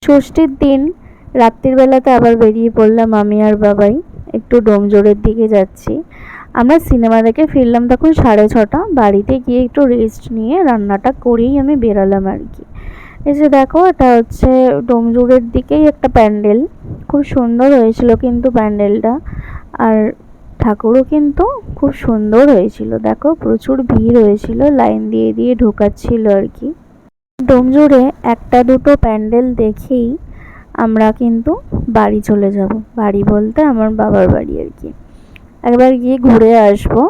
ষষ্ঠীর দিন রাত্রির বেলাতে আবার বেরিয়ে পড়লাম আমি আর বাবাই, একটু ডোমজোড়ের দিকে যাচ্ছি। আমরা সিনেমা দেখে ফিরলাম তখন 6:30। বাড়িতে গিয়ে একটু রেস্ট নিয়ে রান্নাটা করেই আমি বেরালাম আর কি। এই যে দেখো, এটা হচ্ছে ডোমজোড়ের দিকেই একটা প্যান্ডেল, খুব সুন্দর হয়েছিল কিন্তু প্যান্ডেলটা, আর ঠাকুরও কিন্তু খুব সুন্দর হয়েছিল। দেখো প্রচুর ভিড় হয়েছিল, লাইন দিয়ে দিয়ে ঢোকাচ্ছিল আর কি। ডোমজোড়ে একটা দুটো প্যান্ডেল দেখেই আমরা কিন্তু বাড়ি চলে যাব। বাড়ি বলতে আমার বাবার বাড়ি আর কি, একবার গিয়ে ঘুরে আসবো।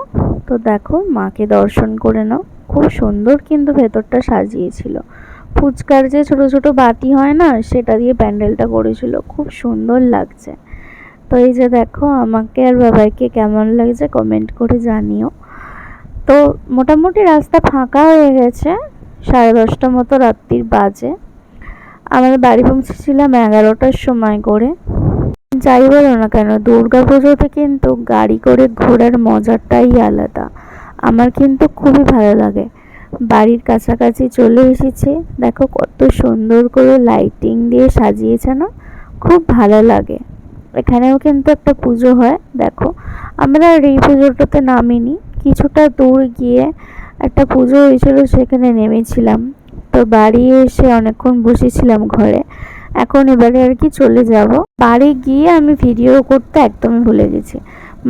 তো দেখো, মাকে দর্শন করে নাও। খুব সুন্দর কিন্তু ভেতরটা সাজিয়েছিল, ফুচকার যে ছোট ছোট বাটি হয় না, সেটা দিয়ে প্যান্ডেলটা করেছিল, খুব সুন্দর লাগছে। তো এই যে দেখো, আমাকে আর বাবাকে কেমন লাগছে কমেন্ট করে জানিও। তো মোটামুটি রাস্তা ফাঁকা হয়ে গেছে, 10:30 মতো রাত্রির বাজে। আমাদের বাড়ি পৌঁছেছিলাম 11টার সময় করে। যাই বলো না কেন, দুর্গা পুজোতে কিন্তু গাড়ি করে ঘোরার মজাটাই আলাদা। আমার কিন্তু খুবই ভালো লাগে। বাড়ির কাছাকাছি চলে এসেছে, দেখো কত সুন্দর করে লাইটিং দিয়ে সাজিয়েছে না, খুব ভালো লাগে। এখানেও কিন্তু একটা পুজো হয়, দেখো আমরা আর এই পুজোটাতে নামিনি, কিছুটা দূর গিয়ে একটা পুজো হয়েছিল, সেখানে নেমেছিলাম। তো বাড়ি এসে অনেকক্ষণ বসেছিলাম ঘরে, এখন এবারে আর কি চলে যাব। বাড়ি গিয়ে আমি ভিডিও করতে একদমই ভুলে গেছি,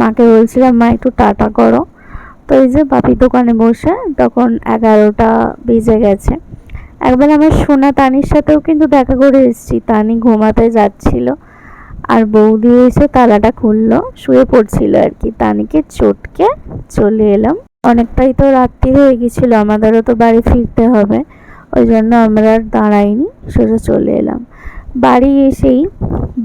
মাকে বলছিলাম মা একটু টাটা করো। তো এই যে বাপির দোকানে বসে তখন 11টা বেজে গেছে। একবার আমার সোনা তানির সাথেও কিন্তু দেখা করে এসেছি, তানি ঘুমাতে যাচ্ছিল আর বৌদি এসে তালাটা খুললো, শুয়ে পড়ছিল আর কি। তানিকে চটকে চলে এলাম। অনেকটাই তো রাত্রি হয়ে গেছিলো, আমাদেরও তো বাড়ি ফিরতে হবে, ওই জন্য আমরা আর দাঁড়াইনি, সোজা চলে এলাম। বাড়ি এসেই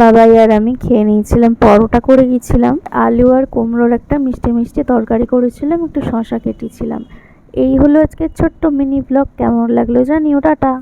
বাবাই আর আমি খেয়ে নিয়েছিলাম, পরোটা করে গেছিলাম, আলু আর কুমড়োর একটা মিষ্টি মিষ্টি তরকারি করেছিলাম, একটু শশা কেটেছিলাম। এই হলো আজকের ছোট্ট মিনি ব্লগ। কেমন লাগলো জানিও, টাটা।